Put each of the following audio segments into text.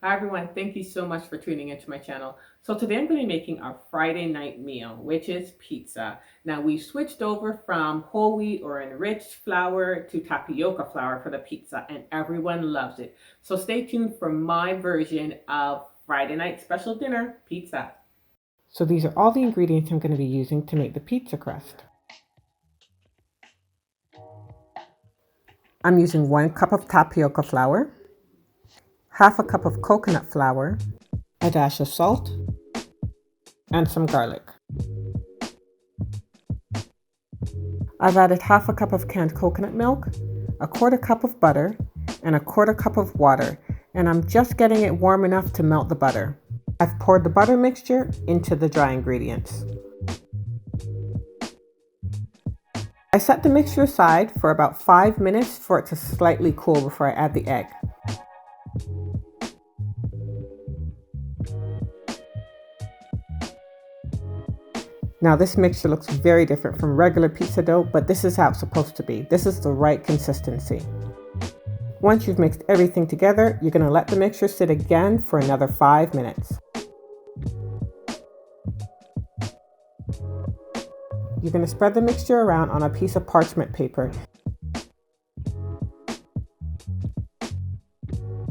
Hi everyone, thank you so much for tuning into my channel. So today I'm going to be making our Friday night meal, which is pizza. Now we've switched over from whole wheat or enriched flour to tapioca flour for the pizza and everyone loves it. So stay tuned for my version of Friday night special dinner pizza. So these are all the ingredients I'm going to be using to make the pizza crust. I'm using 1 cup of tapioca flour, half a cup of coconut flour, a dash of salt, and some garlic. I've added half a cup of canned coconut milk, a 1/4 cup of butter, and a 1/4 cup of water, and I'm just getting it warm enough to melt the butter. I've poured the butter mixture into the dry ingredients. I set the mixture aside for about 5 minutes for it to slightly cool before I add the egg. Now this mixture looks very different from regular pizza dough, but this is how it's supposed to be. This is the right consistency. Once you've mixed everything together, you're going to let the mixture sit again for another 5 minutes. You're going to spread the mixture around on a piece of parchment paper.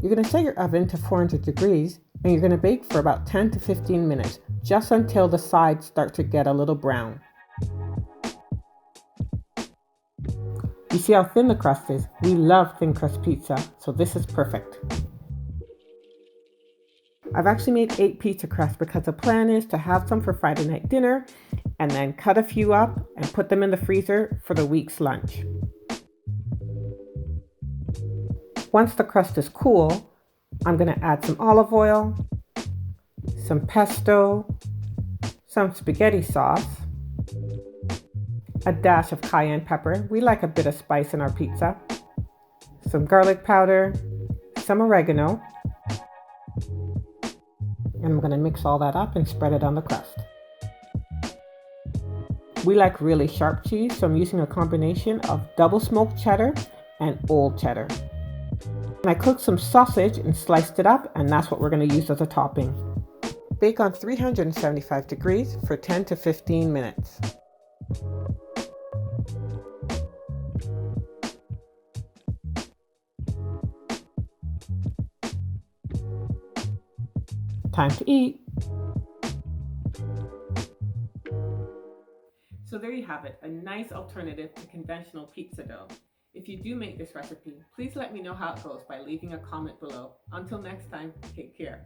You're going to set your oven to 400 degrees and you're going to bake for about 10 to 15 minutes, just until the sides start to get a little brown. You see how thin the crust is? We love thin crust pizza, so this is perfect. I've actually made 8 pizza crusts because the plan is to have some for Friday night dinner and then cut a few up and put them in the freezer for the week's lunch. Once the crust is cool, I'm going to add some olive oil, some pesto, some spaghetti sauce, a dash of cayenne pepper. We like a bit of spice in our pizza. Some garlic powder, some oregano, and I'm going to mix all that up and spread it on the crust. We like really sharp cheese, so I'm using a combination of double smoked cheddar and old cheddar. And I cooked some sausage and sliced it up, and that's what we're going to use as a topping. Bake on 375 degrees for 10 to 15 minutes. Time to eat. So there you have it, a nice alternative to conventional pizza dough. If you do make this recipe, please let me know how it goes by leaving a comment below. Until next time, take care.